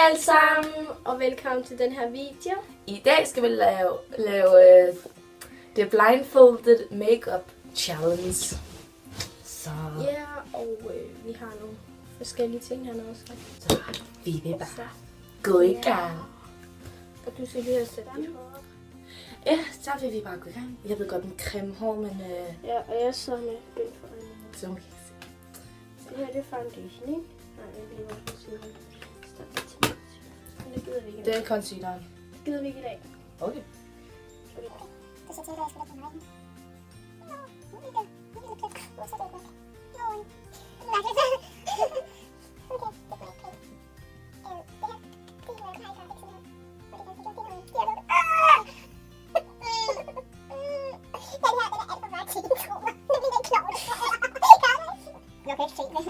alle sammen, og velkommen til den her video. I dag skal vi lave The Blindfolded Makeup Challenge. Så Ja, og vi har nogle forskellige ting hernede også. så vi vil bare gå i gang. Og du skal lige have sat dit hår. Ja, så vil vi bare gå i gang. Jeg ved godt med creme hår, men Ja, og jeg sidder med bind for øjnene. så må vi ikke se. Det her det er foundation, ikke? Nej, jeg bliver bare for sige. Stop det til mig. Men det gider vi ikke. Det er concealeren. Det gider vi ikke i dag. Okay. Du ser til, at jeg skal lægge på mig. Nu er det lidt pæt. Nu ser det ikke nok. Nå, det er mærkeligt. Okay, det går ikke pænt. Det her, det er jo jeg har ikke sådan her. Og det kan jeg ikke gøre. Det er lukket. Den her, den er alt for meget til, tro mig. Nu bliver det klogt. Jeg kan ikke se det.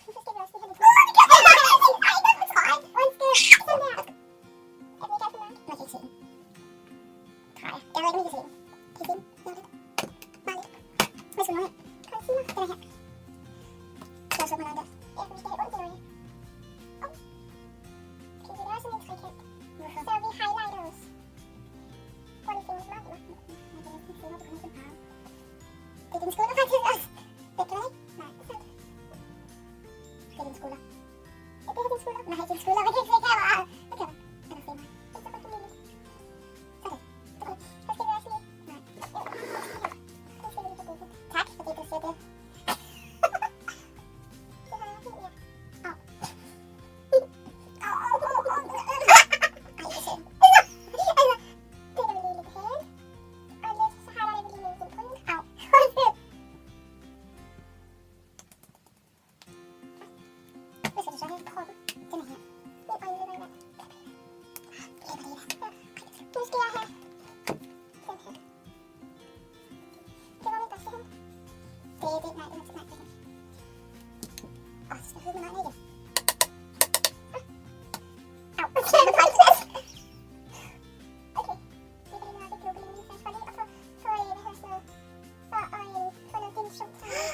Så skal vi også lige have lidt. Det kan jeg ikke. Ej, det tror jeg. Undskyld. Sådan der. Er det ikke alt for mørkt? Man kan ikke se den. Drejer. Jeg ved ikke, om I kan se den. Kan I se den? Ja, lidt. Bare lidt. Hvad skal du have? Concealer. Den er her. Jeg så på noget der. Jeg skal have ondt i øjnene. Kan I se det også sådan lidt frikant? Så vi highlighter os. Prøv lige at finde smart, hva'? Jeg kan næsten se, hvor du kommer til farve. Det er din skulder faktisk også. Det kan du ikke? Nej, det er sandt. Det er din skulder. Ja, det er din skulder. Nej, din skulder. Man kan ikke se kameraet. Det kan man. Kan du se mig? Det er så godt, du lille. Sådan. Okay. Så skal vi også lige... Nej. Så skal vi lige få det. Tak, fordi du siger det. Det var fint, ja. Au. Au, au, au, au. Ej, det er synd. Altså, det kan vi lige lidt hen. Og lidt, så har vi lige lidt brun. Au. Undskyld. Hvad skal du så have? Kroppen. Den er her. Min øjne løber i vand. Nu skal jeg have den her. Det var min bedste hånd. Det er det. Nej, det er nej, det er åh, så skal jeg høre med øjnene igen. Au, det er en fejlplads. Okay. Det er lige noget, det klukker lige min fast for lige at få, hvad hedder sådan noget, for at få noget dimension.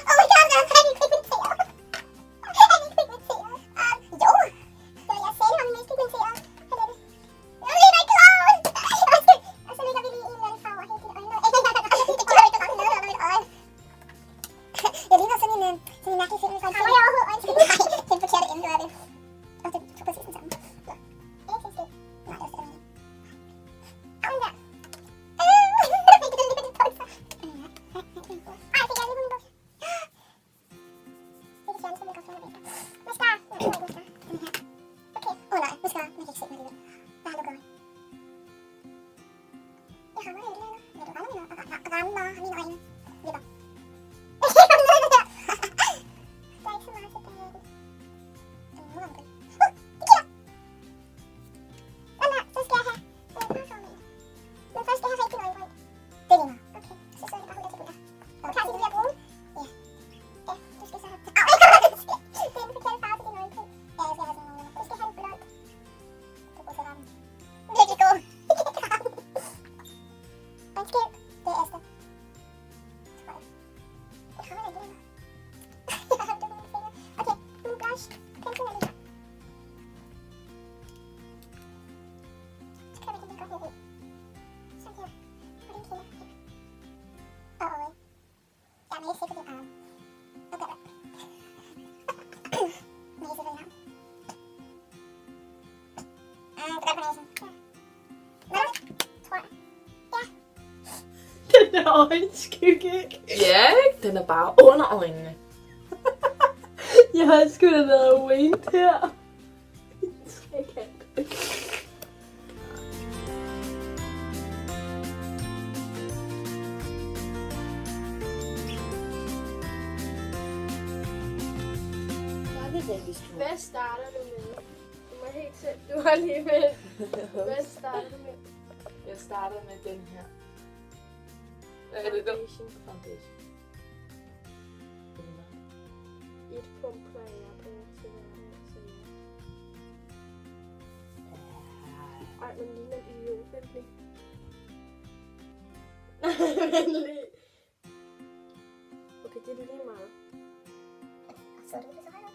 Oh my god, jeg er rigtig pigmenteret. Er det pigmenteret? Jo. Så jeg sagde, det var min mest pigmenteret. Hvad er det? Nu er det ikke klogt. Og så lægger vi lige en eller anden farve helt i øjnene. Det går ikke godt med noget under mit øje. Jeg ligner sådan en mærkelig film. Har jeg overhovedet øjenskin? Nej, det er den forkerte ende, du er det. Og det tog præcis den samme. Ja. Ikke til sted. Nej, det er stadig ikke. Au, der. Fik du lige på dine bukser? Ej, fik jeg lige på mine bukser? Det kan fjerne, så vi godt fjerne det. Mascara. Nej, det er ikke mascara. Den her. Okay. Nej, mascara. Man kan ikke se mig alligevel. Jeg har lukket øje. Jeg rammer det ikke længere. Vil du rammer mine øjne? Vipper. Der er ikke så meget tilbage af den. Nu rammer det. Det giver. Sådan der. Så skal jeg have parformel. Men først skal jeg have rigtig øjenbryn. Det er lige meget. Okay. Så sidder det bare 100 sekunder. Og klar til, at det bliver brun? Ja. Ja, du skal så have... Au, det er den forkerte farve til din øjenbryn. Ja, jeg skal have sådan nogle. Du skal have en blond. Du er god til at ramme. Virkelig god. Undskyld. Det er Asta. Tror jeg. Jeg kommer ikke længere. Jeg har det på mine fingre. Okay, min blush. Penslen er lige her. Så kan vi lige godt ned i. Sådan her. På dine kinder. Her. Og øje. Jeg er med sikker på din arm. Nu gør det. Næse på din arm. Det gør på næsen. Ja. Hvad er det? Tror jeg. Ja. Den er øjenskygge, ikke? Ja, ikke? Den er bare under øjnene. Jeg har sgu da været Wayne her. Trekant. Hvad starter du med? Du må helt selv. Du har lige med. Hvad starter du med? Jeg starter med den her. Hvad er det der? Foundation. Et pump plejer jeg på til hver. Ej, man ligner en idiot, virkelig. Venlig. Okay, det er lige meget. Så er det så højt op.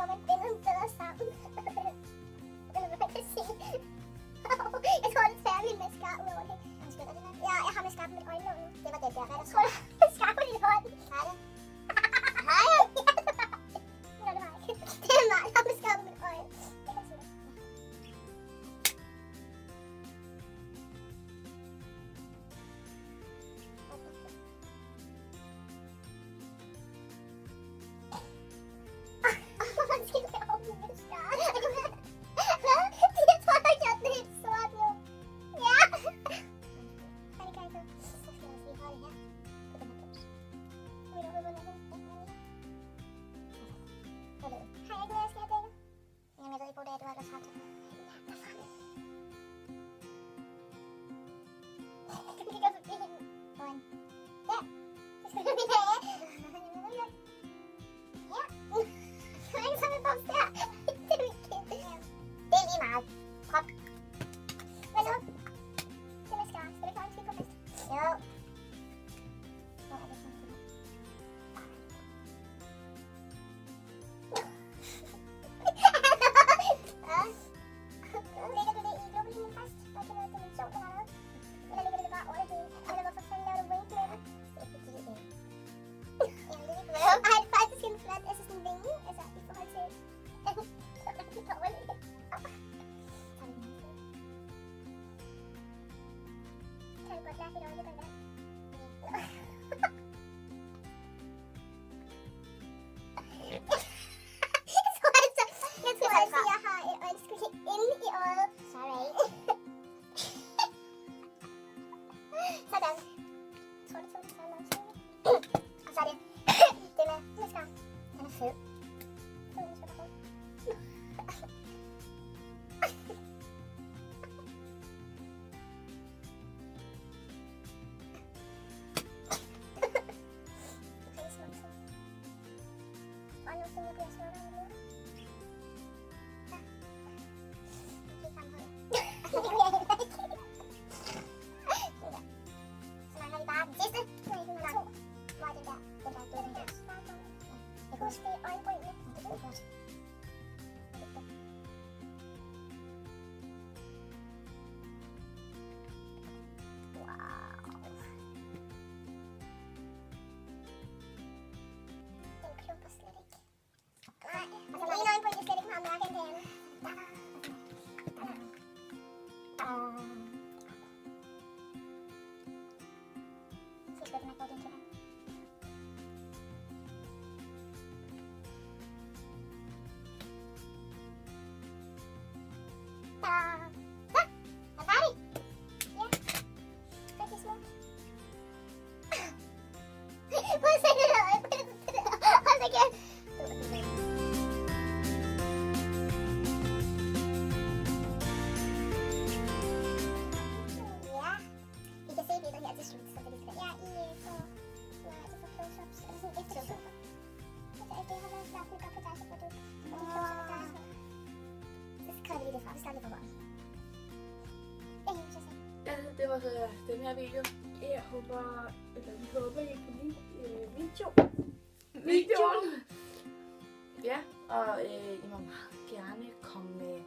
får man billedet bedre sammen. Eller hvad man kan sige. Jeg tror, det er færdigt med mascara ud over det. Ja, jeg har mascara på mit øjenlåg nu. Det var det der. Jeg tror, du har mascara på din hånd. Har det? Hej! Nå, det var ikke. Det er mig, der har mascara på mit øje. Det kan sige. Undskyld, jeg har åbnet mascara. Hvad? Jeg tror, jeg har gjort det helt sort nu. Ja. Ej, det kan jeg ikke. Så skal jeg lige holde her. På den her bums. Vil du håbe, at den er her? Hvad ved du? Har jeg ikke noget, jeg skal have dækket? Jamen, jeg ved ikke, hvor det er, du har ellers haft det. Du kigger forbi hende. Hvordan? Der. Det skal du lige have. Ja. Der er ikke sådan en bums der. Det er mit kind. Det er lige meget. Hop. Hvad så? Det er mascara. Skal du klare en type på fest? Jo. Hvor er det sådan en type? Lægger du det i globulinen først? Der kan være dimension eller noget? Eller lægger du det bare over det hele? Eller hvorfor fanden laver du wing med det? Det er fordi, jamen det er ikke hvad? Ej, det er faktisk en flot, altså sådan en vinge, altså i forhold til... Så er det dårligt. Kan du godt lade dit øje gå vand? Jeg tror altså, jeg har et øjenskygge inde i øjet. Sorry. Sådan. Jeg tror, det tog så lang tid. Og så er det den er mascara. Den er fed. Den er super fed. Rigtig smuk tid. Og nu synes jeg, bliver smukkere med det. Så mangler vi bare den sidste. Hvor er det der? Den der døde den der. Jeg kan huske det i øjenbrynene. Det er godt. Wow. Den klumper slet ikke. Nej, altså den ene øjenbryn er slet ikke meget mørke end det andet. Skal jeg spille den her din er færdig. Ja, rigtig smukt. Prøv at se det der øje. Hold da igen. Ja, I kan se billedet her til slut, så det skal. Ja, I får close-ups. Er det sådan efter super? Det har været klart, vi går på dig, så får du close-up på dig. Så skriver vi det fra. Vi starter lige på bordet. Ja, det var så den her video. Jeg håber, eller vi håber, I kan lide videoen. Ja, og I må meget gerne komme med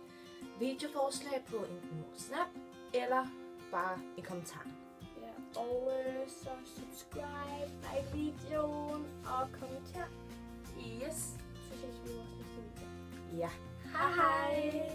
videoforslag på enten vores Snap, eller bare i kommentaren. Ja, og så subscribe, like videoen og kommenter. Yes. Så ses vi i vores næste video. Ja. Hej hej!